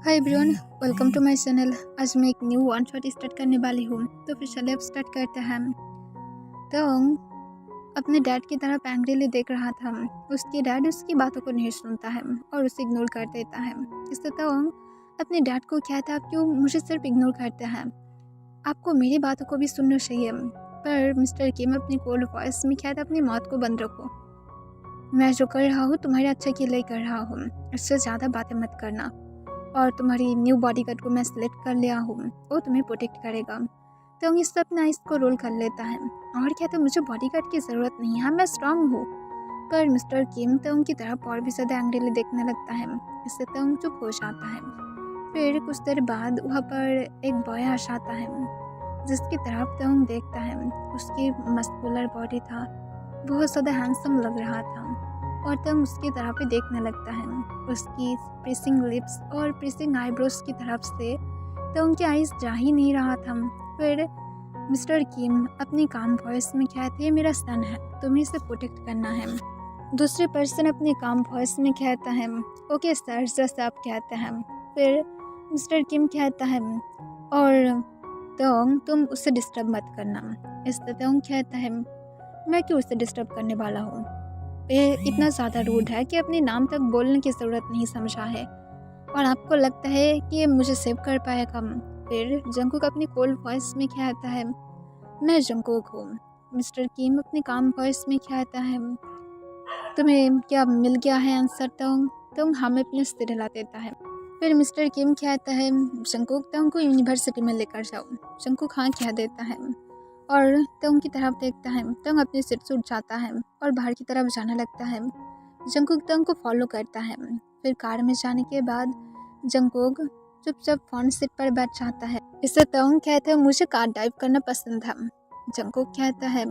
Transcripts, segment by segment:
Hi everyone, welcome to my channel. आज मैं एक न्यू वन शॉट स्टार्ट करने वाली हूँ, तो फिर चलिए अब स्टार्ट करते हैं। तो अपने डैड की तरफ एंग्रीली देख रहा था। उसके डैड उसकी बातों को नहीं सुनता है और उसे इग्नोर कर देता है। इससे तो अपने डैड को कहता है, आप क्यों मुझे सिर्फ इग्नोर करते हैं, आपको मेरी बातों को भी सुनना चाहिए। पर मिस्टर किम अपनी कोल्ड वॉइस में कहता, अपनी मौत को बंद रखो, मैं जो कर रहा हूँ तुम्हारे अच्छे के लिए कर रहा हूँ, इससे ज़्यादा बातें मत करना। और तुम्हारी न्यू बॉडीगार्ड को मैं सिलेक्ट कर लिया हूँ, वो तुम्हें प्रोटेक्ट करेगा। तो इस पर अपना इसको रोल कर लेता है और कहता है, मुझे बॉडीगार्ड की ज़रूरत नहीं है, मैं स्ट्रांग हूँ। पर मिस्टर किम तो उनकी तरफ और भी ज़्यादा एंग्रीली देखने लगता है। इससे तो चुप हो जाता है। फिर कुछ देर बाद वहाँ पर एक बॉय आ जाता है, जिसकी तरफ तो देखता है। उसकी मस्कुलर बॉडी था, बहुत ज़्यादा हैंडसम लग रहा था और तंग उसकी तरफ ही देखने लगता है। उसकी प्रेसिंग लिप्स और प्रेसिंग आईब्रोज की तरफ से तो उनकी आइज़ जा ही नहीं रहा था। फिर मिस्टर किम अपनी काम वॉइस में कहते हैं, मेरा सन है, तुम्हें इसे प्रोटेक्ट करना है। दूसरे पर्सन अपने काम वॉइस में कहता है, ओके सर, जैसे आप कहते हैं। फिर मिस्टर किम कहता है, और तुम उससे डिस्टर्ब मत करना। इस तरह कहता है, मैं क्यों उससे डिस्टर्ब करने वाला हूँ, ये इतना ज़्यादा रूड है कि अपने नाम तक बोलने की ज़रूरत नहीं समझा है, और आपको लगता है कि ये मुझे सेव कर पाएगा। फिर जंगकुक अपनी कोल्ड वॉइस में कहता है, मैं जंगकुक हूँ। मिस्टर किम अपने काम वॉइस में कहता है, तुम्हें क्या मिल गया है आंसर? तुम हमें अपने सिर हिला देता है। फिर मिस्टर किम कहता है, जंगकुक को यूनिवर्सिटी में लेकर जाओ। जंगकुक हाँ कह देता है और तंग की तरफ देखता है। तंग अपने सिर से उठ जाता है और बाहर की तरफ जाने लगता है। जंगकुक तंग को फॉलो करता है। फिर कार में जाने के बाद जंगकुक चुपचाप फ्रंट सीट पर बैठ जाता है। इससे तंग कहते हैं, मुझे कार ड्राइव करना पसंद है। जंगकुक कहता है,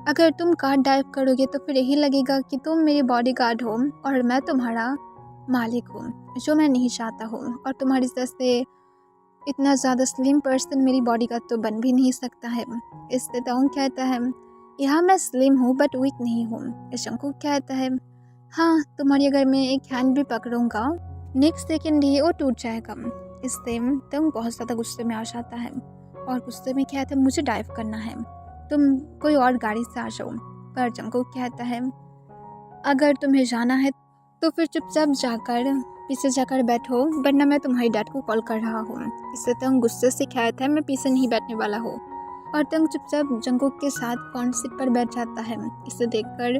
अगर तुम कार ड्राइव करोगे तो फिर यही लगेगा कि तुम मेरी बॉडीगार्ड हो और मैं तुम्हारा मालिक हूँ, जो मैं नहीं चाहता हूँ। और तुम्हारी जैसे इतना ज़्यादा स्लिम पर्सन मेरी बॉडी का तो बन भी नहीं सकता है। इससे तंग कहता है, यहाँ मैं स्लिम हूँ बट वीक नहीं हूँ। जंगकुक कहता है, हाँ, तुम्हारी अगर मैं एक हैंड भी पकड़ूंगा, नेक्स्ट सेकंड ही वो टूट जाएगा। इससे तंग बहुत ज़्यादा गुस्से में आ जाता है और गुस्से में कहता है, मुझे ड्राइव करना है, तुम कोई और गाड़ी से आ जाओ। पर जंगकुक कहता है, अगर तुम्हें जाना है तो फिर चुपचाप जाकर पीछे जाकर बैठो, वरना मैं तुम्हारी डैड को कॉल कर रहा हूँ। इससे तंग गुस्से से कहता है, मैं पीछे नहीं बैठने वाला हूँ। और तंग चुपचाप जंगकुक के साथ फ्रंट सीट पर बैठ जाता है। इसे देखकर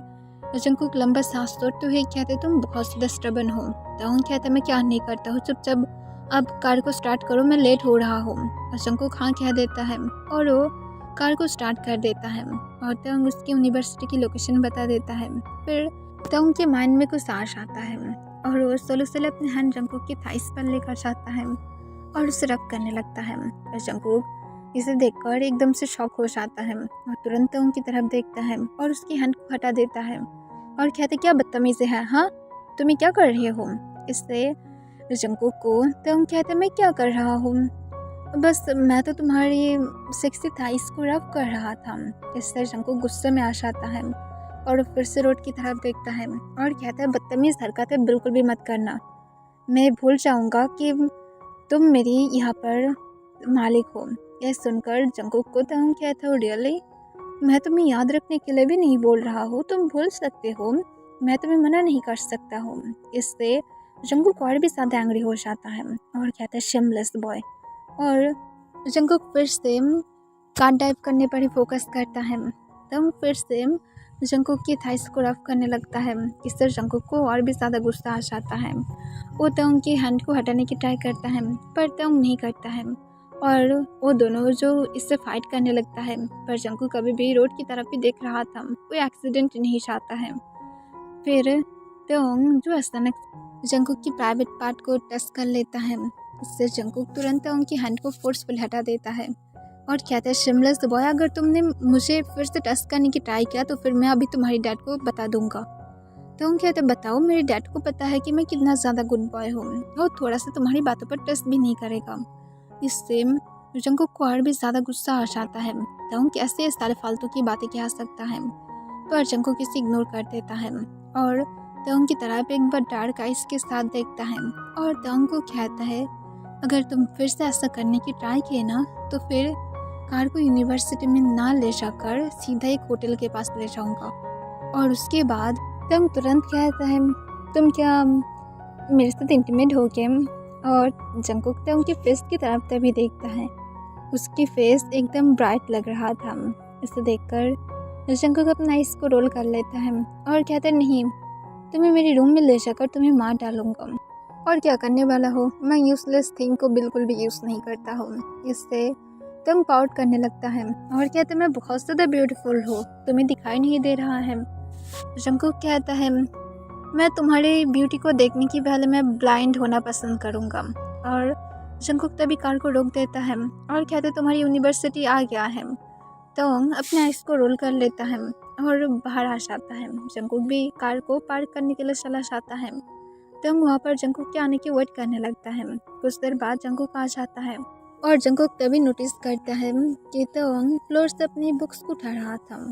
जंगकुक लंबा सांस तोड़ते हुए कहते, तुम बहुत ज़्यादा स्टबर्न हो। तंग कहता है, मैं क्या नहीं करता हूँ, चुपचाप अब कार को स्टार्ट करो, मैं लेट हो रहा हूँ। और जंगकुक हाँ कह देता है और वो कार को स्टार्ट कर देता है और तंग उसकी यूनिवर्सिटी की लोकेशन बता देता है। फिर तंग के माइंड में कुछ आश आता है और वो स्लो अपने हैंड जंगकुक की थाइस पर लेकर जाता है और उसे रब करने लगता है। और जंगकुक इसे देखकर एकदम से शॉक हो जाता है और तुरंत उनकी तरफ देखता है और उसकी हैंड को हटा देता है और कहते, क्या बदतमीज़ी है, हाँ तुम्हें क्या कर रहे हो? इससे जंगकुक को तंग कहते, मैं क्या कर रहा हूँ, बस मैं तो तुम्हारी सेक्सी थाइस को रब कर रहा था। इससे जंगकुक गुस्से में आ जाता है और फिर से रोड की तरफ देखता है और कहता है, बदतमीज़ हरकतें बिल्कुल भी मत करना, मैं भूल जाऊंगा कि तुम मेरी यहाँ पर मालिक हो। यह सुनकर जंगकुक को तंग कहता है, रियली, मैं तुम्हें याद रखने के लिए भी नहीं बोल रहा हूँ, तुम भूल सकते हो, मैं तुम्हें मना नहीं कर सकता हूँ। इससे जंगकुक और भी ज़्यादा एंग्री हो जाता है और कहता है, शेमलेस बॉय। और जंगकुक फिर से कार ड्राइव करने पर ही फोकस करता है। तंग फिर से जंगकुक की थाइस को रफ करने लगता है। इससे जंगकुक को और भी ज़्यादा गुस्सा आ जाता है। वो तंग की हैंड को हटाने की ट्राई करता है पर तंग नहीं करता है और वो दोनों जो इससे फाइट करने लगता है। पर जंगकुक कभी भी रोड की तरफ ही देख रहा था, कोई एक्सीडेंट नहीं चाहता है। फिर तंग जो अचानक जंगकुक की प्राइवेट पार्ट को टच कर लेता है। इससे जंगकुक तुरंत उनकी हैंड को फोर्सफुल हटा देता है और कहता है, शिमलेस बॉय, अगर तुमने मुझे फिर से टच करने की ट्राई किया तो फिर मैं अभी तुम्हारी डैड को बता दूंगा। तो उन कहते, बताओ, मेरे डैड को पता है कि मैं कितना ज़्यादा गुड बॉय हूँ, वो थोड़ा सा तुम्हारी बातों पर टच भी नहीं करेगा। इससे जंगकुक को और भी ज़्यादा गुस्सा आ जाता है। तो उन कैसे सारे फालतू की बातें कह सकता है, पर जंगकुक इसे इग्नोर कर देता है और तंग की तरफ एक बार डार्क आइस के साथ देखता है और तंग को कहता है, अगर तुम फिर से ऐसा करने की ट्राई किए ना तो फिर कार को यूनिवर्सिटी में ना ले जाकर सीधा एक होटल के पास ले जाऊंगा। और उसके बाद तंग तुरंत कहता है, तुम क्या मेरे साथ इंटीमेट हो गए? और जंकुक तंग की फेस की तरफ तभी देखता है। उसकी फेस एकदम ब्राइट लग रहा था। इसे देखकर जंकुक अपना आइस को रोल कर लेता है और कहता है, नहीं, तुम्हें मेरे रूम में ले जाकर तुम्हें मार डालूंगा। और क्या करने वाला हो, मैं यूजलेस थिंग को बिल्कुल भी यूज़ नहीं करता हूँ। इससे तंग पाउट करने लगता है और कहता है, मैं बहुत ज़्यादा ब्यूटीफुल हूँ, तुम्हें दिखाई नहीं दे रहा है। जंकुक कहता है, मैं तुम्हारी ब्यूटी को देखने की पहले मैं ब्लाइंड होना पसंद करूँगा। और जंकुक तभी कार को रोक देता है और कहता है, तुम्हारी यूनिवर्सिटी आ गया है। तंग अपने आइस को रोल कर लेता है और बाहर आ जाता है। जंकुक भी कार को पार्क करने के लिए चला जाता है। तंग वहाँ पर जंकुक के आने की वेट करने लगता है। कुछ देर बाद जंकुक आ जाता है और जंकुक तभी नोटिस करता है कि तंग फ्लोर से अपनी बुक्स को उठा रहा था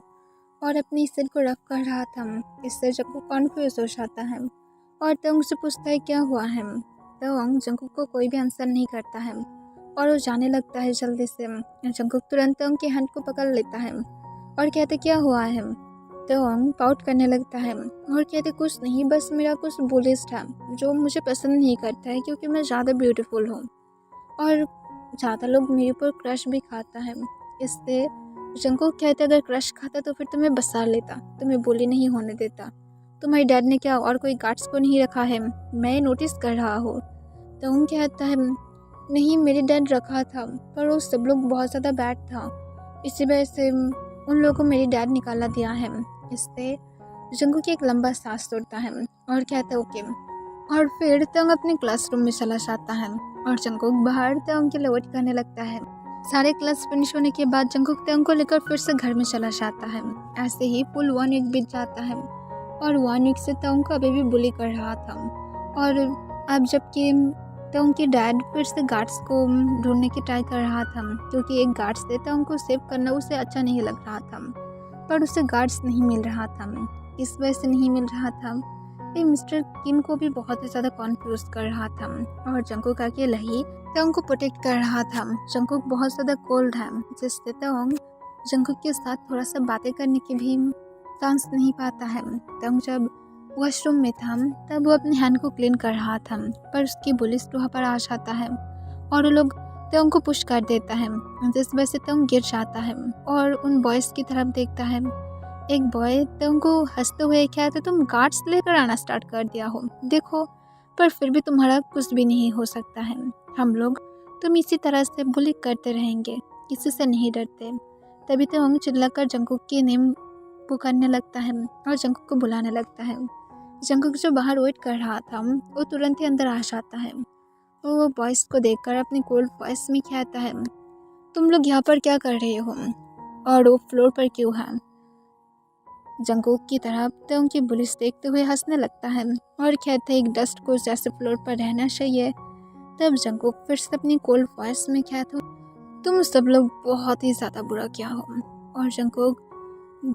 और अपनी सिर को रफ कर रहा था। इससे जंकुक कॉन्फ्यूज हो जाता है और तंग से पूछता है, क्या हुआ है? तंग जंकुक को कोई भी आंसर नहीं करता है और वो जाने लगता है जल्दी से। जंकुक तुरंत तंग के हैंड को पकड़ लेता है और कहते, क्या हुआ है? तंग पाउट करने लगता है और कहते, कुछ नहीं, बस मेरा कुछ बुलिस था जो मुझे पसंद नहीं करता है क्योंकि मैं ज़्यादा ब्यूटीफुल हूँ और ज़्यादा लोग मेरे ऊपर क्रश भी खाता है। इससे जंकुक कहते, अगर क्रश खाता तो फिर तुम्हें बसा लेता, तुम्हें बुली नहीं होने देता। तुम्हारे डैड ने क्या और कोई गार्ड्स को नहीं रखा है? मैं नोटिस कर रहा हूँ। तंग कहता है, नहीं, मेरे डैड रखा था पर वो सब लोग बहुत ज़्यादा बैड था, इसी वजह से उन लोगों को मेरी डैड निकाला दिया है। इससे जंकुक की एक लंबा सांस तोड़ता है और कहता है, ओके। और फिर तंग अपने क्लासरूम में चला जाता है और जंकुक बाहर तंग के लिए वेट करने लगता है। सारे क्लास फिनिश होने के बाद जंकुक तंग को लेकर फिर से घर में चला जाता है। ऐसे ही फुल 1 वीक बीत जाता है और 1 वीक से तंग को अभी भी बुली कर रहा था। और अब जबकि तंग के डैड फिर से गार्ड्स को ढूंढने की ट्राई कर रहा था क्योंकि एक गार्ड से तंग को सेव करना उसे अच्छा नहीं लग रहा था, पर उसे गार्ड्स नहीं मिल रहा था। इस वजह से नहीं मिल रहा था ये मिस्टर किम को भी बहुत ही ज़्यादा कॉन्फ्यूज कर रहा था और जंकुक अकेला ही तंग को प्रोटेक्ट कर रहा था। जंकुक बहुत ज़्यादा कोल्ड है जिससे तंग जंकुक के साथ थोड़ा सा बातें करने की भी चांस नहीं पाता है। तंग जब वॉशरूम में था तब वो अपने हैंड को क्लीन कर रहा था पर उसकी पुलिस वहाँ पर आ जाता है और वो लोग तंग को पुश कर देता है जिस वजह से तंग गिर जाता है और उन बॉयज़ की तरफ देखता है। एक बॉय तंग को हंसते हुए कहते, तुम गार्ड्स लेकर आना स्टार्ट कर दिया हो, देखो, पर फिर भी तुम्हारा कुछ भी नहीं हो सकता है। हम लोग तुम इसी तरह से बुली करते रहेंगे, किसी से नहीं डरते। तभी तंग चिल्लाकर जंकुक की नेम पुकारने लगता है और जंकुक को बुलाने लगता है। जंकुक जो बाहर वेट कर रहा था वो तुरंत ही अंदर आ जाता है। वो बॉयज़ को देखकर अपनी कोल्ड वॉइस में कहता है, तुम लोग यहाँ पर क्या कर रहे हो और वो फ्लोर पर क्यों है? जंकुक की तरफ तंग की पुलिस देखते हुए हंसने लगता है और कहते हैं, एक डस्ट को जैसे फ्लोर पर रहना चाहिए। तब जंकुक फिर से अपनी कोल्ड वॉइस में कहता, तुम सब लोग बहुत ही ज़्यादा बुरा किया हो। और जंकुक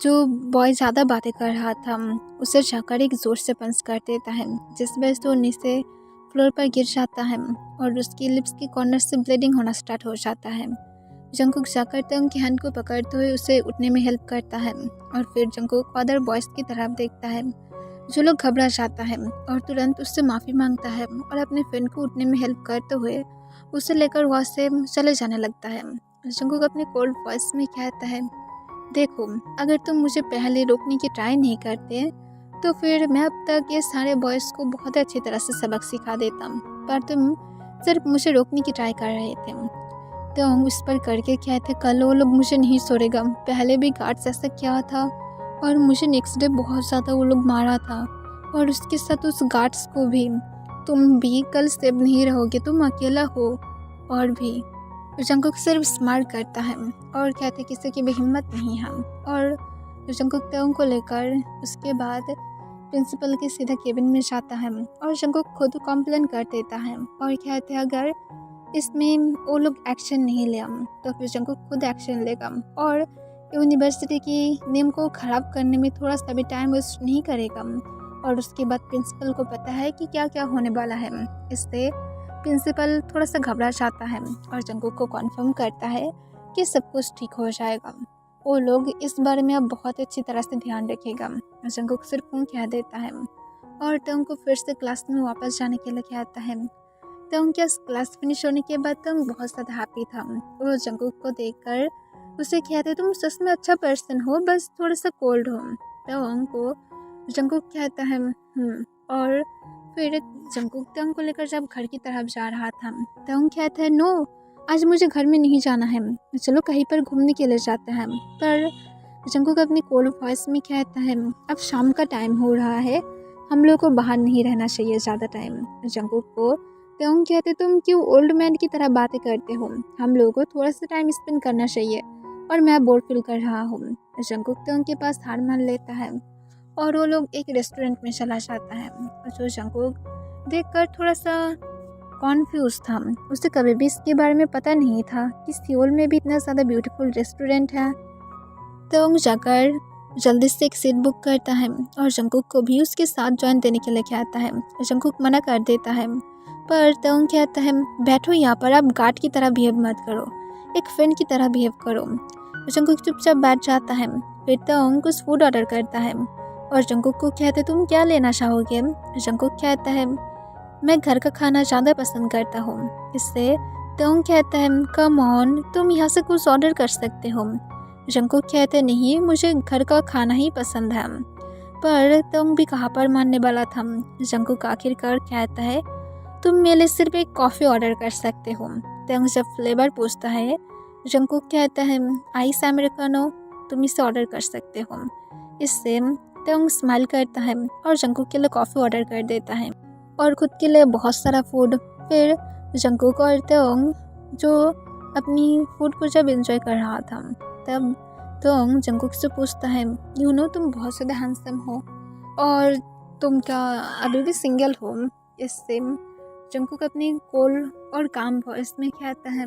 जो बॉय ज़्यादा बातें कर रहा था उसे जाकर एक ज़ोर से पंच कर देता है जिस वजह से वो नीचे फ्लोर पर गिर जाता है और उसकी लिप्स के कॉर्नर से ब्लीडिंग होना स्टार्ट हो जाता है। जंकुक जाकर तंग की हैंड को पकड़ते हुए उसे उठने में हेल्प करता है और फिर जंकुक अदर बॉयज़ की तरफ देखता है जो लोग घबरा जाता है और तुरंत उससे माफ़ी मांगता है और अपने फ्रेंड को उठने में हेल्प करते हुए उसे लेकर वहाँ से चले जाने लगता है। जंकुक अपने कोल्ड वॉइस में कहता है, देखो, अगर तुम मुझे पहले रोकने की ट्राई नहीं करते तो फिर मैं अब तक ये सारे बॉयज़ को बहुत अच्छी तरह से सबक सिखा देता, पर तुम सिर्फ मुझे रोकने की ट्राई कर रहे थे। तो हम उस पर करके कहते, कल वो लोग मुझे नहीं छोड़ेगा, पहले भी गार्ड्स ऐसा किया था और मुझे नेक्स्ट डे बहुत ज़्यादा वो लोग मारा था और उसके साथ उस गार्ड्स को भी। तुम भी कल सेफ नहीं रहोगे, तुम अकेला हो। और भी जंकुक सिर्फ स्माइल करता है और कहते, किसी की भी हिम्मत नहीं है। और जंकुक तंग को लेकर उसके बाद प्रिंसिपल के सीधा केबिन में जाता है और जंकुक खुद कंप्लेन कर देता है और कहते हैं, अगर इसमें वो लोग एक्शन नहीं लिया तो फिर जंकुक खुद एक्शन लेगा और यूनिवर्सिटी की नेम को ख़राब करने में थोड़ा सा भी टाइम वेस्ट नहीं करेगा और उसके बाद प्रिंसिपल को पता है कि क्या क्या होने वाला है। इससे प्रिंसिपल थोड़ा सा घबरा जाता है और जंगकुक को कॉन्फर्म करता है कि सब कुछ ठीक हो जाएगा। वो लोग इस बारे में अब बहुत अच्छी तरह से ध्यान रखेगा। जंगकुक सिर्फ कह देता है और तंग को फिर से क्लास में वापस जाने के लिए कहता है। तंग क्या क्लास फिनिश होने के बाद तंग बहुत ज़्यादा हैप्पी था। वो जंगकुक को देखकर उसे कहते तुम सच में अच्छा पर्सन हो, बस थोड़ा सा कोल्ड हो। तंग को जंगकुक कहता है और फिर जंगकुक तंग को लेकर जब घर की तरफ जा रहा था, तंग कहता है नो, आज मुझे घर में नहीं जाना है, चलो कहीं पर घूमने के लिए जाते हैं। पर जंगकुक अपनी कोल्ड वॉइस में कहता है अब शाम का टाइम हो रहा है, हम लोग को बाहर नहीं रहना चाहिए ज़्यादा टाइम। जंगकुक को तंग कहते तुम क्यों ओल्ड मैन की तरह बातें करते हो, हम लोगों को थोड़ा सा टाइम स्पेंड करना चाहिए और मैं बोर फील कर रहा हूँ। जंगकुक तंग के पास हार मान लेता है और वो लोग एक रेस्टोरेंट में चला जाता है। जो जंगकुक देखकर थोड़ा सा कॉन्फ्यूज था, उसे कभी भी इसके बारे में पता नहीं था कि सियोल में भी इतना ज़्यादा ब्यूटीफुल रेस्टोरेंट है। तंग जाकर जल्दी से एक सीट बुक करता है और जंगकुक को भी उसके साथ ज्वाइन देने के लिए कहता है। जंगकुक मना कर देता है पर तंग कहता है बैठो यहाँ पर, आप गार्ड की तरह बिहेव मत करो, एक फ्रेंड की तरह बिहेव करो। जंगकुक चुपचाप बैठ जाता है। फिर तंग कुछ फूड ऑर्डर करता है और जंगकुक को कहते तुम क्या लेना चाहोगे। जंगकुक कहता है मैं घर का खाना ज़्यादा पसंद करता हूँ। इससे तंग कहता है कम ऑन, तुम यहाँ से कुछ ऑर्डर कर सकते हो। जंगकुक कहते नहीं, मुझे घर का खाना ही पसंद है। पर तंग भी कहाँ पर मानने वाला था। जंगकुक आखिरकार कहता है तुम मेरे लिए सिर्फ एक कॉफ़ी ऑर्डर कर सकते हो। तंग जब फ्लेवर पूछता है, जंगकुक कहता है आइस अमेरिकानो, तुम इसे ऑर्डर कर सकते हो। इससे तंग स्माइल करता है और जंगकुक के लिए कॉफ़ी ऑर्डर कर देता है और ख़ुद के लिए बहुत सारा फूड। फिर जंगकुक और तंग जो अपनी फूड को जब एंजॉय कर रहा था, तब तंग जंगकुक से पूछता है तुम बहुत ज़्यादा हैंडसम हो और तुम क्या अभी भी सिंगल हो। इससे जंगकुक अपनी कोल और काम वॉइस में कहता है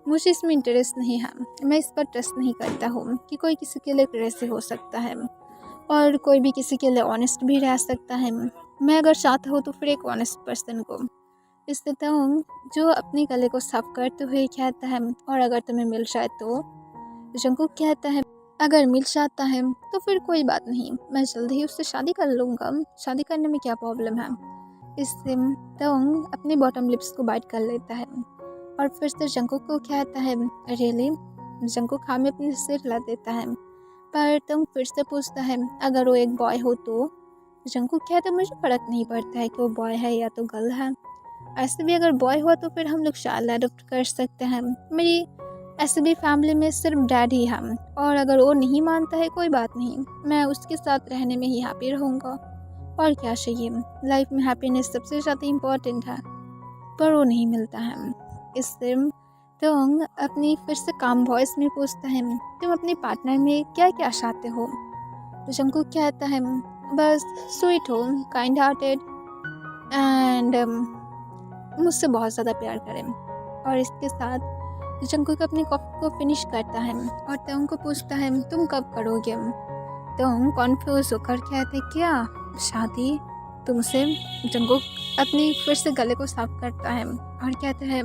मुझे इसमें इंटरेस्ट नहीं है, मैं इस पर ट्रस्ट नहीं करता हूँ कि कोई किसी के लिए क्रेजी हो सकता है और कोई भी किसी के लिए ऑनेस्ट भी रह सकता है। मैं अगर चाहता हूँ तो फिर एक ऑनेस्ट पर्सन को। इससे तंग जो अपने गले को साफ करते हुए कहता है और अगर तुम्हें मिल जाए तो। जंगकुक कहता है अगर मिल जाता है तो फिर कोई बात नहीं, मैं जल्दी ही उससे शादी कर लूँगा, शादी करने में क्या प्रॉब्लम है। इससे तंग अपने बॉटम लिप्स को बाइट कर लेता है और फिर से जंगकुक को कहता है रियली। जंगकुक हाँ में अपने सिर हिला देता है पर तंग फिर से पूछता है अगर वो एक बॉय हो तो। जंगकुक कहता है मुझे फ़र्क नहीं पड़ता है कि वो बॉय है या तो गर्ल है, ऐसे भी अगर बॉय हुआ तो फिर हम लोग चाइल्ड अडॉप्ट कर सकते हैं। मेरी ऐसे भी फैमिली में सिर्फ डैड ही है और अगर वो नहीं मानता है कोई बात नहीं, मैं उसके साथ रहने में ही हैप्पी रहूँगा और क्या चाहिए। लाइफ में हैप्पीनेस सबसे ज़्यादा इम्पोर्टेंट है पर वो नहीं मिलता है। इससे तंग अपनी फिर से काम वॉइस में पूछता है तुम अपने पार्टनर में क्या क्या चाहते हो। जंगकुक कहता है बस स्वीट हो, काइंड हार्टेड एंड मुझसे बहुत ज़्यादा प्यार करें। और इसके साथ जंगकुक अपनी कॉफ़ी को फिनिश करता है और तंग को पूछता है तुम कब करोगे। तंग कॉन्फ्यूज होकर कहते क्या शादी तुमसे। जंगकुक अपनी फिर से गले को साफ करता है और कहता है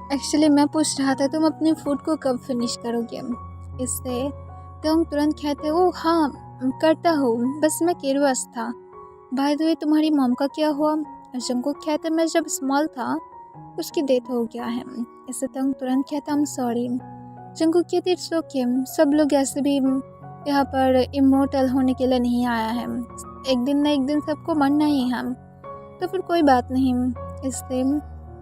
एक्चुअली मैं पूछ रहा था तुम अपने फूड को कब फिनिश करोगे। इससे तंग तुरंत कहते ओह हाँ करता हूँ, बस मैं केयरलेस था। बाय द वे तुम्हारी मॉम का क्या हुआ। जंगकुक कहता मैं जब स्मॉल था उसकी डेथ हो गया है। इससे तंग तुरंत कहता I'm सॉरी। जंगकुक कहते इट्स ओके, सब लोग ऐसे भी यहाँ पर इमोर्टल होने के लिए नहीं आया है, एक दिन न एक दिन सबको मरना ही है, तो फिर कोई बात नहीं। इससे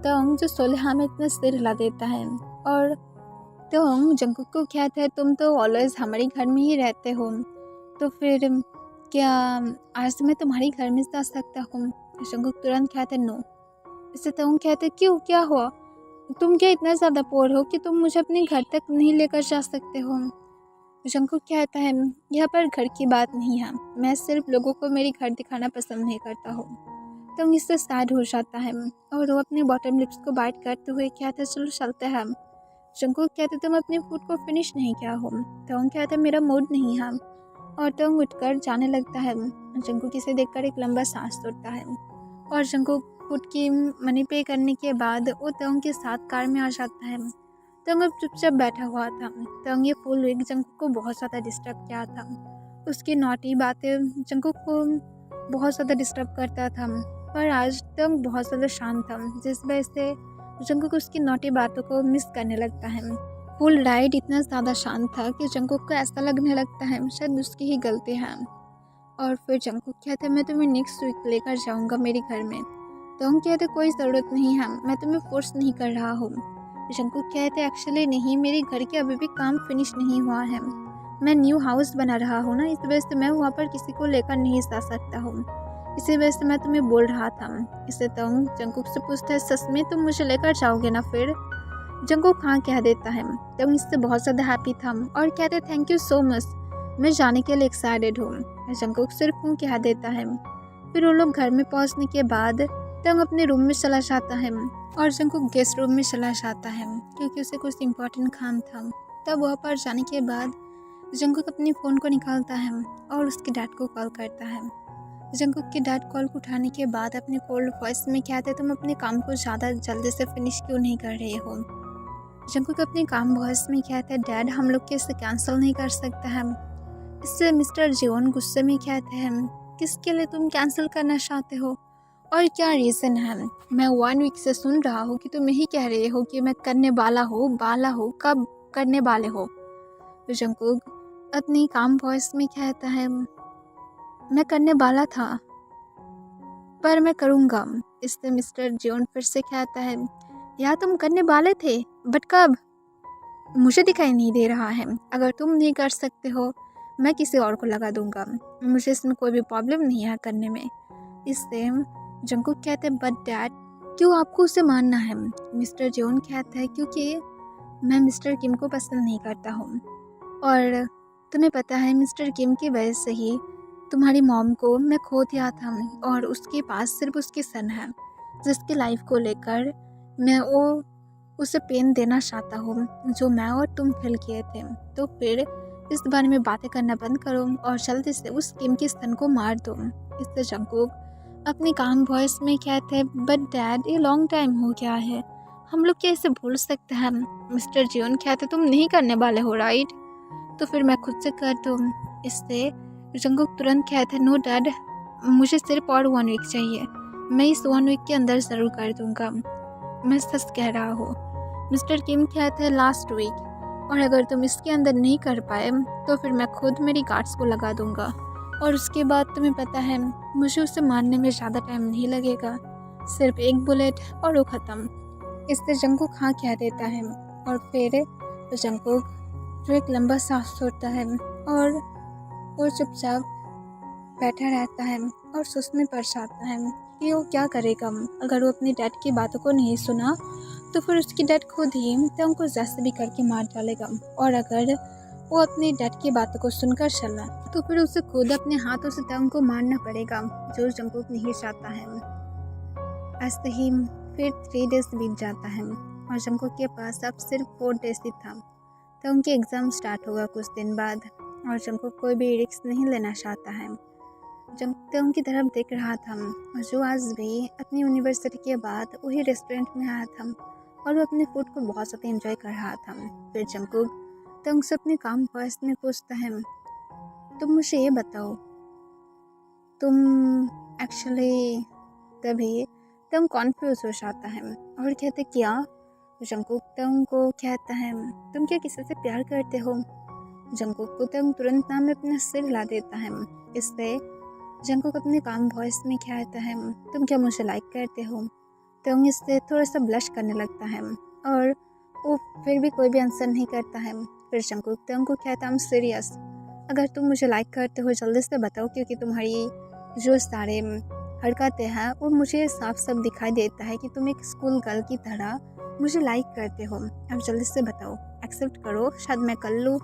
तंग जो सोलेहा में इतना सिर हिला देता है और तंग जंगकुक को कहता है तुम तो ऑलवेज हमारे घर में ही रहते हो, तो फिर क्या आज मैं तुम्हारे घर में जा सकता हूँ। जंगकुक तुरंत कहते नो। इससे तंग कहते क्यों, क्या हुआ, तुम क्या इतना ज़्यादा पोर हो कि तुम मुझे अपने घर तक नहीं लेकर जा सकते हो। जंगकुक कहता है यहाँ पर घर की बात नहीं है, मैं सिर्फ लोगों को मेरे घर दिखाना पसंद नहीं करता हूँ। तंग इससे सैड हो जाता है और वो अपने बॉटम लिप्स को बाइट करते हुए कहते चलो चलते हैं। जंगकुक कहते तुम अपने फूड को फिनिश नहीं किया हो। तंग कहते मेरा मूड नहीं है और तंग उठकर जाने लगता है। जंकुक इसे देखकर एक लंबा सांस छोड़ता है और जंकुक फूड की मनी पे करने के बाद वो तंग के साथ कार में आ जाता है। तंग अब चुपचाप बैठा हुआ था। तंग ये फुल वीक जंकुक को बहुत ज़्यादा डिस्टर्ब किया था। उसकी नॉटी बातें जंकुक को बहुत ज़्यादा डिस्टर्ब करता था। पर आज तंग बहुत ज़्यादा शांत था, जिस वजह से जंकुक उसकी नॉटी बातों को मिस करने लगता है। फुल राइड इतना ज़्यादा शांत था कि जंकुक को ऐसा लगने लगता है शायद उसकी ही गलती है। और फिर जंकुक कहते मैं तुम्हें नेक्स्ट वीक लेकर जाऊंगा मेरे घर में। तो हम कहते कोई ज़रूरत नहीं है, मैं तुम्हें फोर्स नहीं कर रहा हूँ। जंकुक कहते एक्चुअली नहीं, मेरे घर के अभी भी काम फिनिश नहीं हुआ है। मैं न्यू हाउस बना रहा हूँ ना, इस वजह से मैं वहाँ पर किसी को लेकर नहीं जा सकता हूँ। इसी वजह से मैं तुम्हें बोल रहा था। इसे तंग जंकुक से पूछता है सच में तुम मुझे लेकर जाओगे ना फिर? जंकुक हाँ कह देता है। तंग इससे बहुत ज़्यादा हैप्पी था और कहते थैंक यू सो मच, मैं जाने के लिए एक्साइटेड हूँ। जंकुक सिर्फ हूँ कह देता है। फिर वो लोग घर में पहुँचने के बाद तंग अपने रूम में चला जाता है और जंकुक गेस्ट रूम में चला जाता है क्योंकि उसे कुछ इम्पोर्टेंट काम था। तब वहाँ पर जाने के बाद जंकुक अपने फ़ोन को निकालता है और उसके डैड को कॉल करता है। जंकुक के डैड कॉल को उठाने के बाद अपने कोल्ड वॉइस में कहते तुम अपने काम को ज़्यादा जल्दी से फिनिश क्यों नहीं कर रहे हो? जंकुक अपने काम वॉइस में कहते हैं डैड हम लोग के इसे कैंसिल नहीं कर सकते हैं। इससे मिस्टर जियोन गुस्से में कहते हैं किसके लिए तुम कैंसिल करना चाहते हो और क्या रीज़न है? मैं 1 वीक से सुन रहा हूँ कि तुम यही कह रहे हो कि मैं करने वाला हो, कब करने वाले हो? जंकुक अपनी काम वॉइस में कहता है मैं करने वाला था पर मैं करूँगा। इससे मिस्टर जियोन फिर से कहता है या तुम करने वाले थे बट कब? मुझे दिखाई नहीं दे रहा है। अगर तुम नहीं कर सकते हो मैं किसी और को लगा दूंगा, मुझे इसमें कोई भी प्रॉब्लम नहीं है करने में। इससे जंकुक कहते हैं बट डैड क्यों आपको उसे मानना है? मिस्टर जियोन कहता है क्योंकि मैं मिस्टर किम को पसंद नहीं करता हूँ और तुम्हें पता है मिस्टर किम की वजह से ही तुम्हारी मॉम को मैं खो दिया था और उसके पास सिर्फ उसकी सन है जिसकी लाइफ को लेकर मैं उसे पेन देना चाहता हूँ जो मैं और तुम फील किए थे। तो फिर इस बारे में बातें करना बंद करो और जल्दी से उस किम की सन को मार दो। इससे जंकुक अपनी काम वॉइस में कहते हैं बट डैड ये लॉन्ग टाइम हो गया है, हम लोग क्या इसे भूल सकते हैं? मिस्टर जियोन कहते तुम नहीं करने वाले हो राइट, तो फिर मैं खुद से कर दूँ। इससे जंकुक तुरंत कहते नो डैड मुझे सिर्फ और 1 वीक चाहिए, मैं इस 1 वीक के अंदर ज़रूर कर दूँगा, मैं सच कह रहा हूँ। मिस्टर किम कहते हैं लास्ट वीक, और अगर तुम इसके अंदर नहीं कर पाए तो फिर मैं खुद मेरी गार्ड्स को लगा दूंगा और उसके बाद तुम्हें पता है मुझे उसे मारने में ज़्यादा टाइम नहीं लगेगा, सिर्फ एक बुलेट और वो ख़त्म। इससे जंकुक हाँ कह देता है और फिर जंकुक जो एक लंबा सांस छोड़ता है और वो चुपचाप बैठा रहता है और सोच में पड़ जाता है कि वो क्या करेगा। अगर वो अपनी डैड की बातों को नहीं सुना तो फिर उसकी डैड खुद ही तंग को जैसे भी करके मार डालेगा, और अगर वो अपनी डैड की बातों को सुनकर चला तो फिर उसे खुद अपने हाथों से तंग को मारना पड़ेगा, जो जंकुक नहीं चाहता है। ऐसे ही फिर 3 डेज बीत जाता है और जंकुक के पास अब सिर्फ 4 डेज ही था। तंग के एग्ज़ाम स्टार्ट होगा कुछ दिन बाद और जंकुक कोई भी रिस्क नहीं लेना चाहता है। तंग की तरफ देख रहा था जो आज भी अपनी यूनिवर्सिटी के बाद वही रेस्टोरेंट में आया था और वो अपने फूड को बहुत ज़्यादा एंजॉय कर रहा था। फिर जंकुक तंग से अपने काम वॉइस में पूछता है तुम मुझे ये बताओ तुम एक्चुअली, तभी तंग कॉन्फ्यूज हो जाता है और कहते क्या? जंकुक तंग को कहता है तुम क्या किसी से प्यार करते हो? जंकुक को तंग तुरंत नाम में अपना सिर हिला देता है। इससे जंकुक अपने काम वॉइस में कहता है तुम क्या मुझे लाइक करते हो? तंग इससे थोड़ा सा ब्लश करने लगता है और वो फिर भी कोई भी आंसर नहीं करता है। फिर जंकुक तंग को कहता है सीरियस, अगर तुम मुझे लाइक करते हो जल्दी से बताओ, क्योंकि तुम्हारी जो सारे हरकतें हैं वो मुझे साफ साफ दिखाई देता है कि तुम एक स्कूल गर्ल की तरह मुझे लाइक करते हो। अब जल्दी से बताओ, एक्सेप्ट करो, शायद मैं कर लूँ।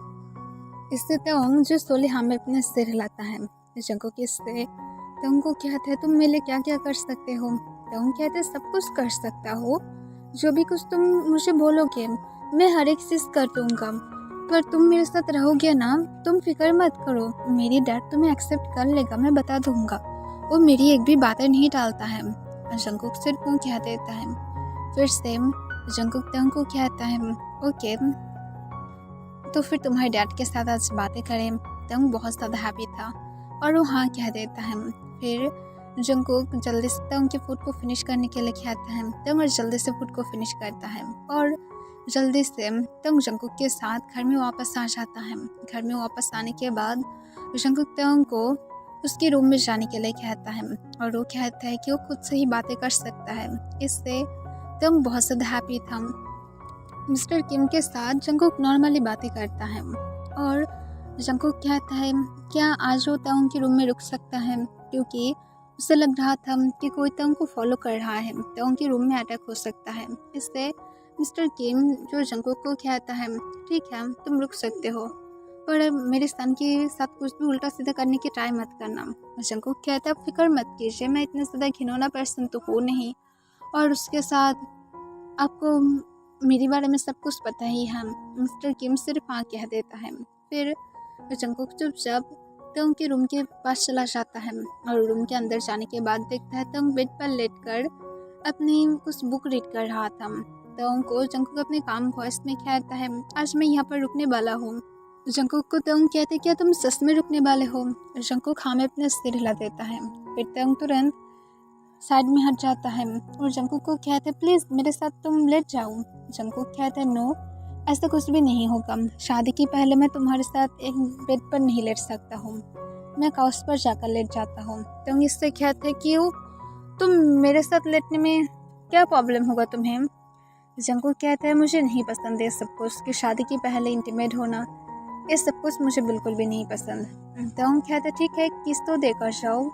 इससे तंग जो सोले हाँ में अपना सिर हिलाता है। जंकुक इससे तंग को कहते हैं तुम मेरे लिए क्या क्या कर सकते हो? तंग कहते सब कुछ कर सकता हो, जो भी कुछ तुम मुझे बोलोगे मैं हर एक चीज़ कर दूँगा। पर तुम मेरे साथ रहोगे ना, तुम फिक्र मत करो, मेरी डैड तुम्हें एक्सेप्ट कर लेगा, मैं बता दूंगा। वो मेरी एक भी बातें नहीं टालता है। जंकुक सिर को कह देता है। फिर सेम जंकुक तंग को कहता है, ओके तो फिर तुम्हारे डैड के साथ आज बातें करें। तंग बहुत ज़्यादा हैप्पी था और वो हाँ कह देता है। फिर जंकुक जल्दी से तंग के फूड को फिनिश करने के लिए कहता है। तंग और जल्दी से फूड को फिनिश करता है और जल्दी से तंग जंकुक के साथ घर में वापस आ जाता है। घर में वापस आने के बाद जंकुक तंग को उसके रूम में जाने के लिए कहता है और वो कहता है कि वो खुद से ही बातें कर सकता है। इससे तंग बहुत ज़्यादा हैप्पी था। मिस्टर किम के साथ जंकुक नॉर्मली बातें करता है और जंकुक कहता है क्या आज वो तंग के रूम में रुक सकता है, क्योंकि उसे लग रहा था कि कोई तंग को फॉलो कर रहा है, तंग के रूम में अटैक हो सकता है। इससे मिस्टर किम जो जंकुक को कहता है, ठीक है तुम रुक सकते हो, पर मेरे सन के साथ कुछ भी उल्टा सीधा करने की ट्राई मत करना। जंकुक कहता है फिक्र मत कीजिए, मैं इतना ज़्यादा घिनौना पर्सन तो हूँ नहीं, और उसके साथ आपको मेरे बारे में सब कुछ पता ही है। मिस्टर किम सिर्फ हाँ कह देता है। फिर जंकुक चुपचाप तंग के रूम के पास चला जाता है और रूम के अंदर जाने के बाद देखता है तंग बेड पर लेटकर अपनी कुछ बुक रीड कर रहा था। तंग को जंकुक अपने काम वॉइस में कहता है, आज मैं यहाँ पर रुकने वाला हूँ। जंकुक को तंग कहते, क्या तुम सच में रुकने वाले हो? जंकुक हाँ में अपने सिर हिला देता है। फिर तंग तुरंत साइड में हट जाता है और जंकुक को कहते हैं, प्लीज़ मेरे साथ तुम लेट जाओ। जंकुक कहते हैं, नो ऐसा कुछ भी नहीं होगा, शादी के पहले मैं तुम्हारे साथ एक बेड पर नहीं लेट सकता हूँ, मैं काउच पर जाकर लेट जाता हूँ। तुम इससे कहते क्यों, तुम मेरे साथ लेटने में क्या प्रॉब्लम होगा तुम्हें? जंकुक कहता है, मुझे नहीं पसंद ये सब कुछ, कि शादी के पहले इंटीमेट होना, ये सब कुछ मुझे बिल्कुल भी नहीं पसंद। तुम कहते ठीक है किस तो देकर जाओ,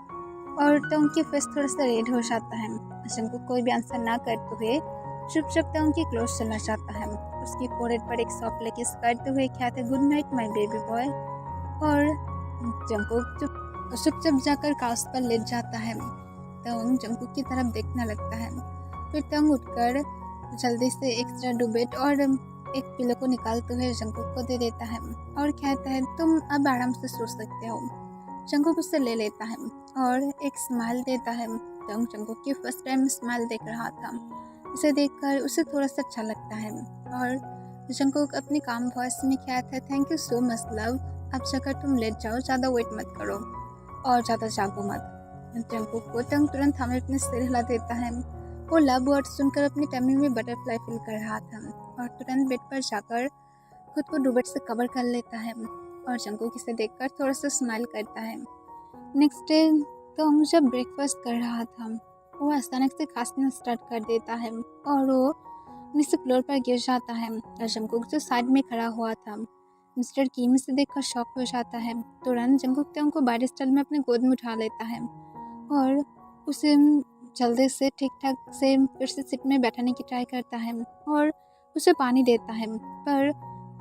और तुम की फेस थोड़ा सा रेड हो जाता है। जंकुक कोई भी आंसर ना करते हुए चुपचाप तंग की क्लोज चला जाता है। उसकी फोरहेड पर एक सॉफ्ट किस करते हुए कहते good night my baby boy, और जंकुक चुपचाप जाकर काउच पर लेट जाता है। तंग जंकुक की तरफ देखने लगता है। फिर तंग उठकर जल्दी से एक्स्ट्रा डुबेट और एक पिलो को निकालते हुए जंकुक को दे देता है और कहता है तुम अब आराम से सो सकते हो। जंकुक उसे ले लेता है और एक स्माइल देता है। तंग जंकुक की फर्स्ट टाइम स्माइल देख रहा था, इसे देखकर उसे थोड़ा सा अच्छा लगता है और जंकुक अपनी काम वॉइस में कहता है, thank you so much love, अब जाकर तुम लेट जाओ, ज़्यादा वेट मत करो और ज़्यादा जागो मत। जंकुक को तंग तुरंत हमें अपने सिर हिला देता है। वो लव वर्ड सुनकर अपनी टमी में बटरफ्लाई फील कर रहा था और तुरंत बेड पर जाकर खुद को डुबेट से कवर कर लेता है और जंकुक इसे देखकर थोड़ा सा स्माइल करता है। नेक्स्ट डे तो हम जब ब्रेकफास्ट कर रहा था, वो अचानक से खांसना स्टार्ट कर देता है और वो नीचे फ्लोर पर गिर जाता है। और जंकुक जो साइड में खड़ा हुआ था मिस्टर किम से देखकर शॉक हो जाता है। तुरंत जंकुक तंग को बाडी स्टाइल में अपने गोद में उठा लेता है और उसे जल्दी से ठीक ठाक से फिर से सीट में बैठाने की ट्राई करता है और उसे पानी देता है। पर